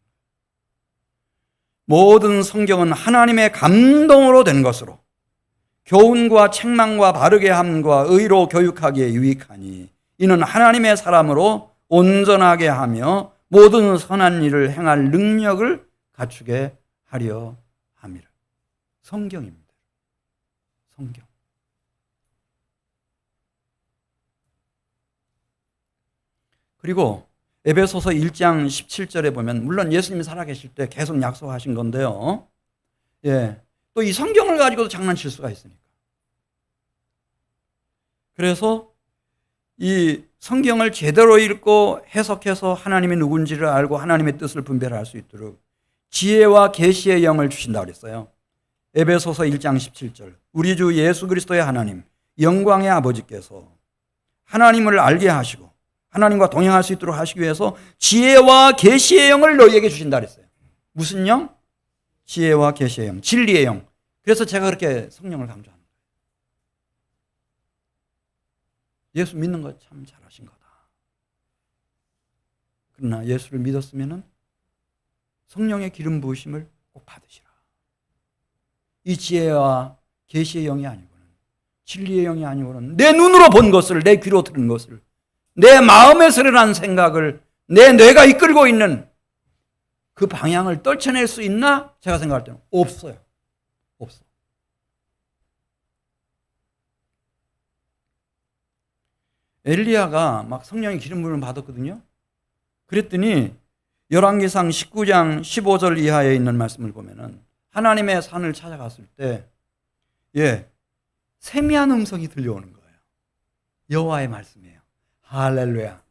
모든 성경은 하나님의 감동으로 된 것으로 교훈과 책망과 바르게 함과 의로 교육하기에 유익하니 이는 하나님의 사람으로 온전하게 하며 모든 선한 일을 행할 능력을 갖추게 하려 함이라. 성경입니다. 성경. 그리고 에베소서 1장 17절에 보면 물론 예수님이 살아계실 때 계속 약속하신 건데요. 또 이 성경을 가지고도 장난칠 수가 있으니까. 그래서 이 성경을 제대로 읽고 해석해서 하나님이 누군지를 알고 하나님의 뜻을 분별할 수 있도록 지혜와 계시의 영을 주신다고 그랬어요. 에베소서 1장 17절. 우리 주 예수 그리스도의 하나님, 영광의 아버지께서 하나님을 알게 하시고 하나님과 동행할 수 있도록 하시기 위해서 지혜와 계시의 영을 너희에게 주신다 그랬어요. 무슨 영? 지혜와 계시의 영, 진리의 영. 그래서 제가 그렇게 성령을 강조합니다. 예수 믿는 거 참 잘하신 거다. 그러나 예수를 믿었으면 성령의 기름 부으심을 꼭 받으시라. 이 지혜와 계시의 영이 아니고는, 진리의 영이 아니고는 내 눈으로 본 것을, 내 귀로 들은 것을, 내 마음에 스르란 생각을 내 뇌가 이끌고 있는 그 방향을 떨쳐낼 수 있나? 제가 생각할 때는 없어요. 없어. 엘리야가 막 성령의 기름 부음을 받았거든요. 그랬더니 열왕기상 19장 15절 이하에 있는 말씀을 보면은 하나님의 산을 찾아갔을 때 세미한 음성이 들려오는 거예요. 여호와의 말씀이에요. 할렐루야.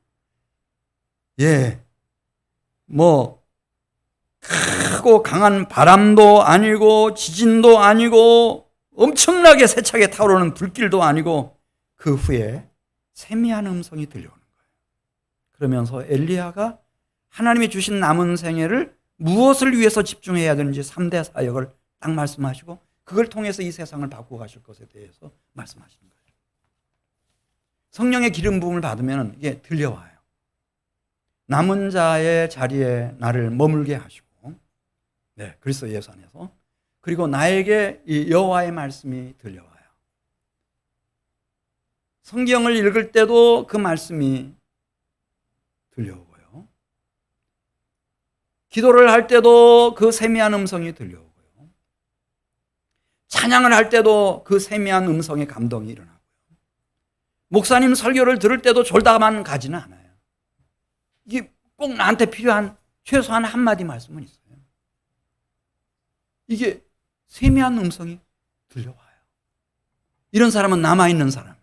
뭐 크고 강한 바람도 아니고 지진도 아니고 엄청나게 세차게 타오르는 불길도 아니고 그 후에 세미한 음성이 들려오는 거예요. 그러면서 엘리야가 하나님이 주신 남은 생애를 무엇을 위해서 집중해야 되는지 3대 사역을 딱 말씀하시고 그걸 통해서 이 세상을 바꾸어 가실 것에 대해서 말씀하시는 거예요. 성령의 기름 부음을 받으면 이게 들려와요. 남은 자의 자리에 나를 머물게 하시고 그리스도 예수 안에서 그리고 나에게 이 여호와의 말씀이 들려와요. 성경을 읽을 때도 그 말씀이 들려오고요. 기도를 할 때도 그 세미한 음성이 들려오고요. 찬양을 할 때도 그 세미한 음성의 감동이 일어나고요. 목사님 설교를 들을 때도 졸다만 가지는 않아요. 이게 꼭 나한테 필요한 최소한 한마디 말씀은 있어요. 이게 세미한 음성이 들려와요. 이런 사람은 남아있는 사람이에요.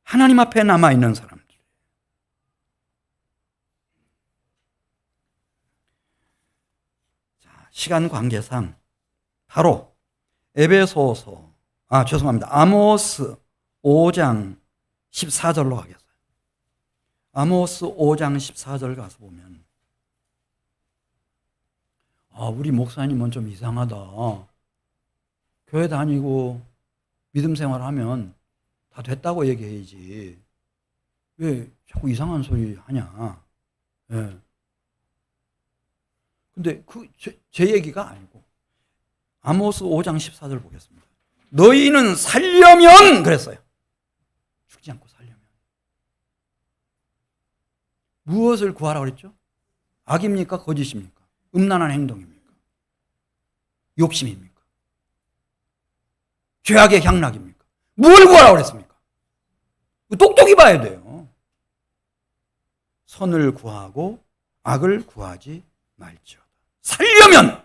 하나님 앞에 남아있는 사람들. 자, 시간 관계상 바로 아모스 5장 14절로 가겠어요. 아모스 5장 14절 가서 보면, 우리 목사님은 좀 이상하다. 교회 다니고 믿음 생활하면 다 됐다고 얘기해야지. 왜 자꾸 이상한 소리 하냐. 예. 근데 제 얘기가 아니고, 아모스 5장 14절 보겠습니다. 너희는 살려면 그랬어요. 죽지 않고 살려면. 무엇을 구하라고 그랬죠? 악입니까? 거짓입니까? 음란한 행동입니까? 욕심입니까? 죄악의 향락입니까? 뭘 구하라고 그랬습니까? 똑똑히 봐야 돼요. 선을 구하고 악을 구하지 말지어다. 살려면.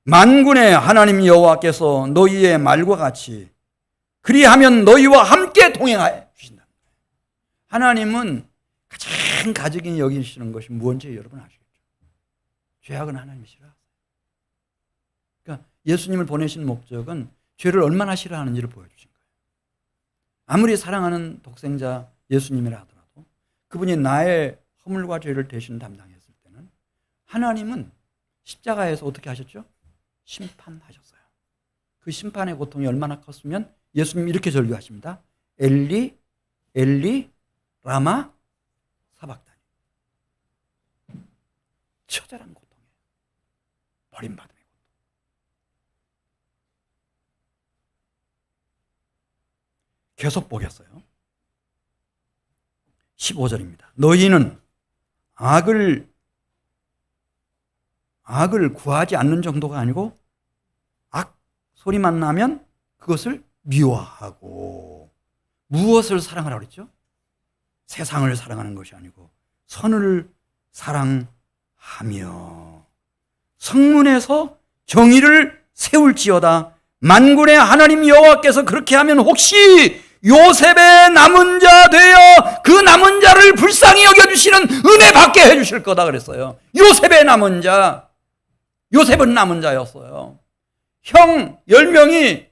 만군의 하나님 여호와께서 너희의 말과 같이 그리하면 너희와 함께 동행하여 주신다. 하나님은 가장 가증히 여기시는 것이 무엇인지 여러분 아시겠죠? 죄악은 하나님이 싫어하세요. 그러니까 예수님을 보내신 목적은 죄를 얼마나 싫어하는지를 보여주신 거예요. 아무리 사랑하는 독생자 예수님이라 하더라도 그분이 나의 허물과 죄를 대신 담당했을 때는 하나님은 십자가에서 어떻게 하셨죠? 심판하셨어요. 그 심판의 고통이 얼마나 컸으면 예수님이 이렇게 절규하십니다. 엘리 라마 사박다니. 처절한 고통이에요. 버림받음의 고통. 계속 보겠어요. 15절입니다. 너희는 악을 구하지 않는 정도가 아니고 악 소리만 나면 그것을 미워하고, 무엇을 사랑하라고 그랬죠? 세상을 사랑하는 것이 아니고 선을 사랑하며 성문에서 정의를 세울지어다. 만군의 하나님 여호와께서 그렇게 하면 혹시 요셉의 남은 자 되어 그 남은 자를 불쌍히 여겨주시는 은혜 받게 해주실 거다 그랬어요. 요셉의 남은 자. 요셉은 남은 자였어요. 형 10명이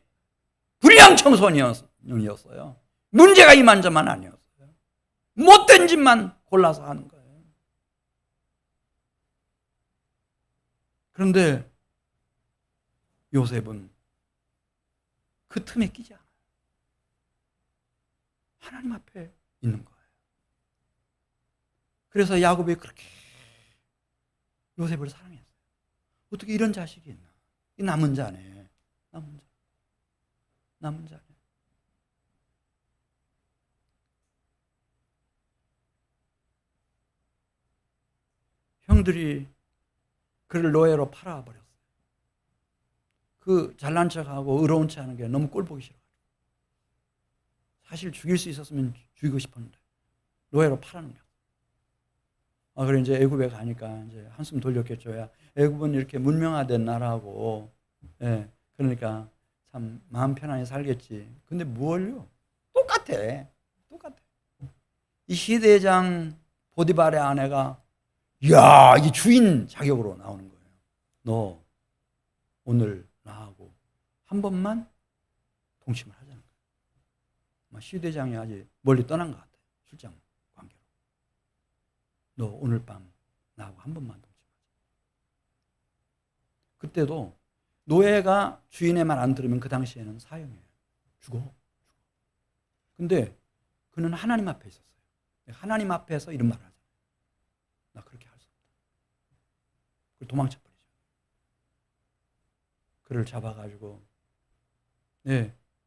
불량 청소년이었어요. 문제가 이만저만 아니었어요. 못된 짓만 골라서 하는 거예요. 그런데 요셉은 그 틈에 끼지 않아요. 하나님 앞에 있는 거예요. 그래서 야곱이 그렇게 요셉을 사랑했어요. 어떻게 이런 자식이 있나? 이 남은 자네. 남은 자네. 형들이 그를 노예로 팔아버렸어요. 그 잘난 척하고 의로운 척하는 게 너무 꼴보기 싫어요. 사실 죽일 수 있었으면 죽이고 싶었는데 노예로 팔아는 거예요. 그래 이제 애굽에 가니까 이제 한숨 돌렸겠죠. 야, 애굽은 이렇게 문명화된 나라고, 예, 그러니까 참 마음 편안히 살겠지. 근데 뭘요? 똑같아. 이 시대장 보디발의 아내가, 야, 이 주인 자격으로 나오는 거예요. 너 오늘 나하고 한 번만 동침을 하자는 거예요. 시대장이 아직 멀리 떠난 것 같아요. 출장 관계로. 너 오늘 밤 나하고 한 번만 동침하자. 그때도 노예가 주인의 말 안 들으면 그 당시에는 사형이에요. 죽어. 근데 그는 하나님 앞에 있었어요. 하나님 앞에서 이런 말을 하잖아요. 나 그렇게 할 수 없다. 그걸 도망쳐버리죠. 그를 잡아가지고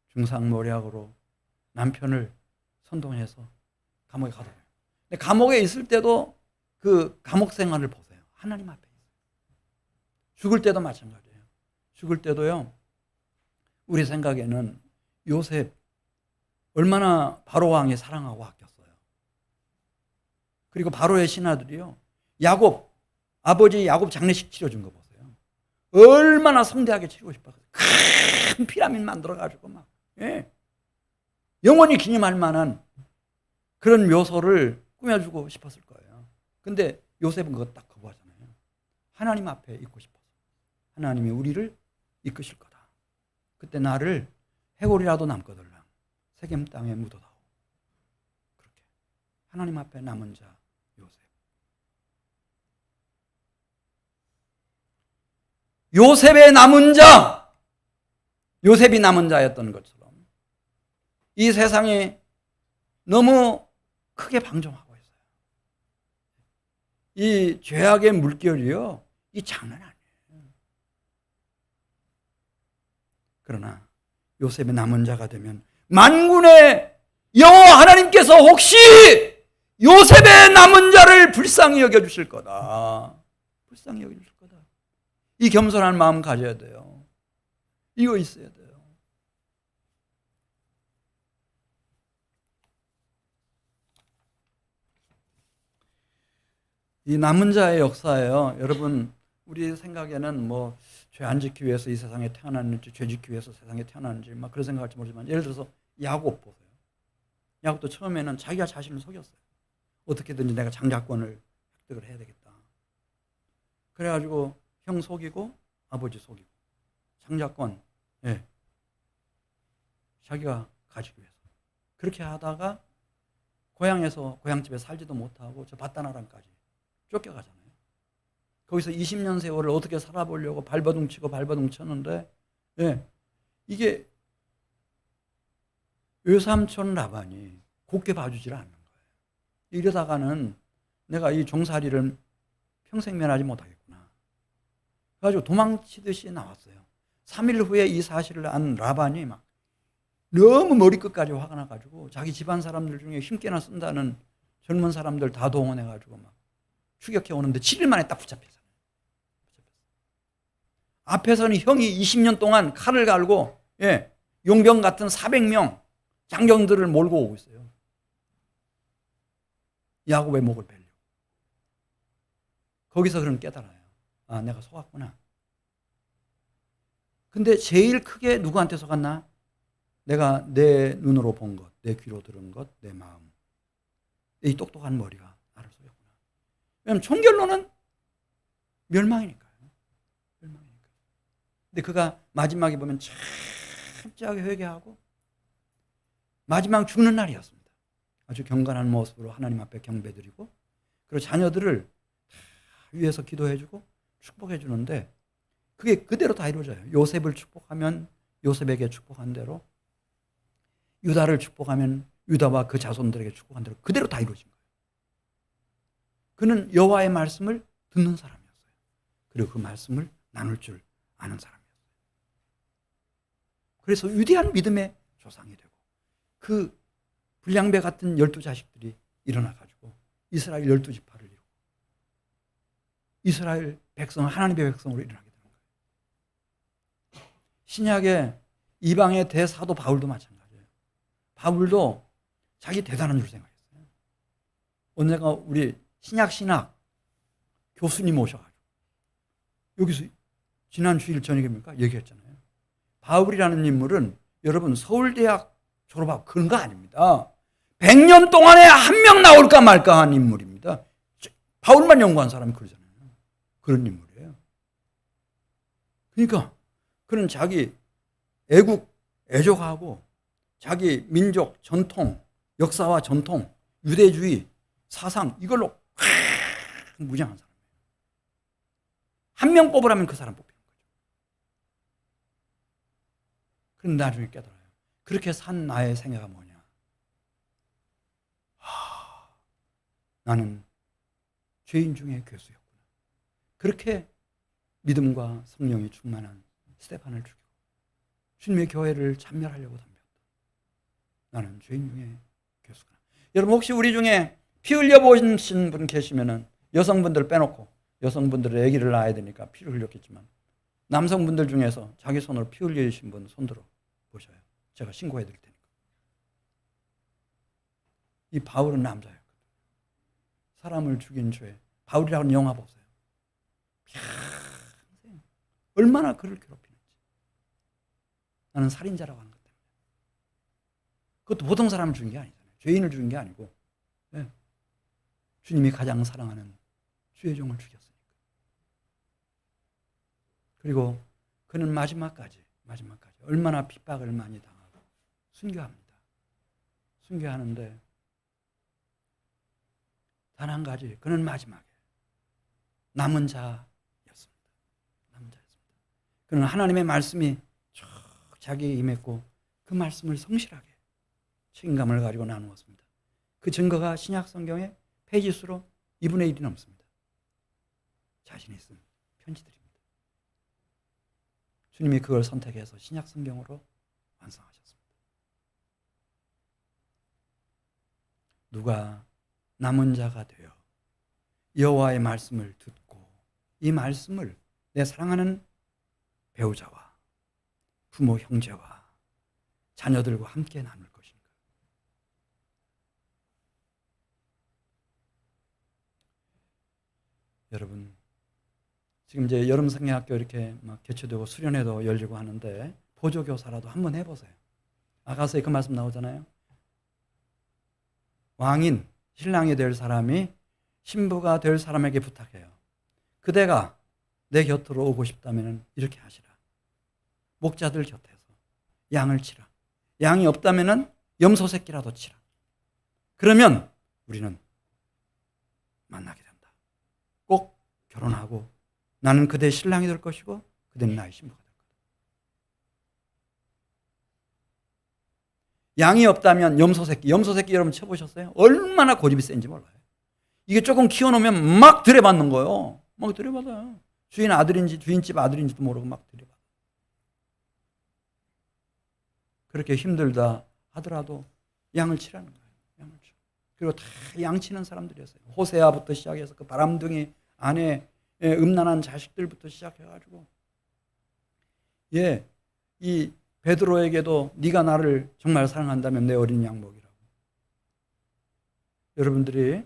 중상모략으로 남편을 선동해서 감옥에 가둬요. 근데 감옥에 있을 때도 그 감옥 생활을 보세요. 하나님 앞에 있어요. 죽을 때도 마찬가지예요. 죽을 때도요, 우리 생각에는 요셉 얼마나 바로 왕이 사랑하고 아꼈어요. 그리고 바로의 신하들이요, 아버지 야곱 장례식 치러준 거 보세요. 얼마나 성대하게 치르고 싶었어요. 큰 피라미드 만들어가지고 막, 예. 영원히 기념할 만한 그런 묘소를 꾸며주고 싶었을 거예요. 근데 요셉은 그거 딱 거부하잖아요. 하나님 앞에 있고 싶어서. 하나님이 우리를 이끄실 거다. 그때 나를 해골이라도 남거들랑 세겜 땅에 묻어다오. 그렇게 하나님 앞에 남은 자 요셉. 요셉의 남은 자, 요셉이 남은 자였던 것처럼 이 세상이 너무 크게 방종하고 있어요. 이 죄악의 물결이요, 이 장난 아니에요. 그러나 요셉의 남은 자가 되면 만군의 여호와 하나님께서 혹시 요셉의 남은 자를 불쌍히 여겨주실 거다. 불쌍히 여겨주실 거다. 이 겸손한 마음 가져야 돼요. 이거 있어야 돼요. 이 남은 자의 역사예요. 여러분, 우리 생각에는 뭐 죄 안 짓기 위해서 이 세상에 태어났는지, 죄 짓기 위해서 세상에 태어났는지 막 그런 생각할지 모르지만, 예를 들어서 야곱 보세요. 야곱도 처음에는 자기가 자신을 속였어요. 어떻게든지 내가 장자권을 획득을 해야 되겠다. 그래가지고 형 속이고 아버지 속이고 장자권, 예, 자기가 가지기 위해서 그렇게 하다가 고향에서 고향집에 살지도 못하고 저 밧다나랑까지 쫓겨가잖아요. 거기서 20년 세월을 어떻게 살아보려고 발버둥 치고 발버둥 쳤는데, 예, 이게 외삼촌 라반이 곱게 봐주질 않는 거예요. 이러다가는 내가 이 종살이를 평생 면하지 못하겠구나. 그래가지고 도망치듯이 나왔어요. 3일 후에 이 사실을 안 라반이 막 너무 머리끝까지 화가 나가지고 자기 집안 사람들 중에 힘께나 쓴다는 젊은 사람들 다 동원해가지고 막 추격해 오는데 7일 만에 딱 붙잡혔어요. 앞에서는 형이 20년 동안 칼을 갈고, 예, 용병 같은 400명 장병들을 몰고 오고 있어요. 야곱의 목을 베려고. 거기서 그는 깨달아요. 아, 내가 속았구나. 근데 제일 크게 누구한테 속았나? 내가 내 눈으로 본 것, 내 귀로 들은 것, 내 마음. 이 똑똑한 머리가 나를 속였구나. 왜냐하면 총결론은 멸망이니까요. 멸망이니까. 근데 그가 마지막에 보면 철저하게 회개하고 마지막 죽는 날이었습니다. 아주 경건한 모습으로 하나님 앞에 경배드리고, 그리고 자녀들을 위해서 기도해주고 축복해주는데, 그게 그대로 다 이루어져요. 요셉을 축복하면 요셉에게 축복한 대로, 유다를 축복하면 유다와 그 자손들에게 축복한 대로 그대로 다 이루어진 거예요. 그는 여호와의 말씀을 듣는 사람이었어요. 그리고 그 말씀을 나눌 줄 아는 사람이었어요. 그래서 위대한 믿음의 조상이 되고, 그 불량배 같은 12자식들이 일어나가지고 이스라엘 12지파를 이루고 이스라엘 백성, 하나님의 백성으로 일어나게 되는 거예요. 신약의 이방의 대사도 바울도 마찬가지예요. 바울도 자기 대단한 줄 생각했어요. 언젠가 우리 신약 교수님 오셔가지고 여기서 지난 주일 저녁입니까? 얘기했잖아요. 바울이라는 인물은 여러분 서울대학 졸업하고 그런 거 아닙니다. 100년 동안에 한 명 나올까 말까 한 인물입니다. 바울만 연구한 사람이 그러잖아요. 그런 인물이에요. 그러니까 그는 자기 애국, 애족하고 자기 민족, 전통, 역사와 전통, 유대주의, 사상 이걸로 무장한 사람이에요. 한 명 뽑으라면 그 사람 뽑히는 거죠. 그런데 나중에 깨달아요. 그렇게 산 나의 생애가 뭐냐. 나는 죄인 중에 괴수였구나. 그렇게 믿음과 성령이 충만한 스데반을 죽이고 주님의 교회를 참멸하려고 덤볐다. 나는 죄인 중에 괴수구나. 여러분 혹시 우리 중에 피 흘려 보신 분 계시면은, 여성분들 빼놓고, 여성분들은 아기를 낳아야 되니까 피를 흘렸겠지만 남성분들 중에서 자기 손으로 피 흘리신 분 손들어 보셔요. 제가 신고해 드릴 테니까. 이 바울은 남자예요. 사람을 죽인 죄. 바울이라는 영화 보세요. 평생 얼마나 그를 괴롭히는지. 나는 살인자라고 하는 것 때문에. 그것도 보통 사람을 죽인 게 아니잖아요. 죄인을 죽인 게 아니고, 네. 주님이 가장 사랑하는 주의 종을 죽였으니까. 그리고 그는 마지막까지 얼마나 핍박을 많이 당하고 순교합니다. 순교하는데 단 한 가지, 그는 마지막에 남은 자였습니다. 그는 하나님의 말씀이 쭉 자기에 임했고 그 말씀을 성실하게 책임감을 가지고 나누었습니다. 그 증거가 신약 성경의 페이지 수로 2분의 1이 넘습니다. 자신이 쓴 편지들입니다. 주님이 그걸 선택해서 신약 성경으로 완성하셨습니다. 누가 남은 자가 되어 여호와의 말씀을 듣고 이 말씀을 내 사랑하는 배우자와 부모, 형제와 자녀들과 함께 나눌 것인가? 여러분, 지금 이제 여름 성경학교 이렇게 막 개최되고 수련회도 열리고 하는데 보조교사라도 한번 해보세요. 아가서에 그 말씀 나오잖아요. 왕인, 신랑이 될 사람이 신부가 될 사람에게 부탁해요. 그대가 내 곁으로 오고 싶다면 이렇게 하시라. 목자들 곁에서 양을 치라. 양이 없다면 염소 새끼라도 치라. 그러면 우리는 만나게 된다. 꼭 결혼하고 나는 그대의 신랑이 될 것이고 그대는 나의 신부가 될 거다. 양이 없다면 염소 새끼 여러분 쳐보셨어요? 얼마나 고집이 센지 몰라요. 이게 조금 키워놓으면 막 들여받는 거예요. 막 들여받아요. 주인 아들인지 주인집 아들인지도 모르고 막 들여받아요. 그렇게 힘들다 하더라도 양을 치라는 거예요. 양을 치. 그리고 다 양치는 사람들이었어요. 호세아부터 시작해서 그 바람둥이 아내 음란한 자식들부터 시작해가지고 이 베드로에게도 네가 나를 정말 사랑한다면 내 어린 양 먹이라고. 여러분들이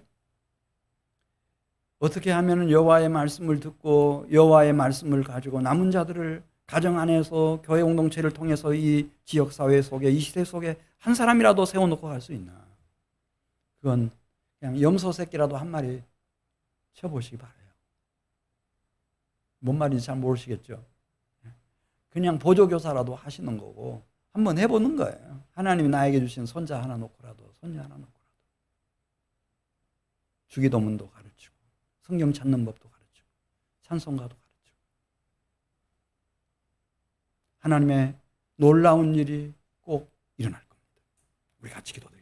어떻게 하면 여호와의 말씀을 듣고 여호와의 말씀을 가지고 남은 자들을 가정 안에서 교회 공동체를 통해서 이 지역사회 속에 이 시대 속에 한 사람이라도 세워놓고 갈 수 있나. 그건 그냥 염소 새끼라도 한 마리 쳐보시기 바라요. 뭔 말인지 잘 모르시겠죠. 그냥 보조교사라도 하시는 거고 한번 해보는 거예요. 하나님이 나에게 주신 손자 하나 놓고라도 손녀 하나 놓고라도 주기도문도 가르치고 성경 찾는 법도 가르치고 찬송가도 가르치고 하나님의 놀라운 일이 꼭 일어날 겁니다. 우리 같이 기도드립니다.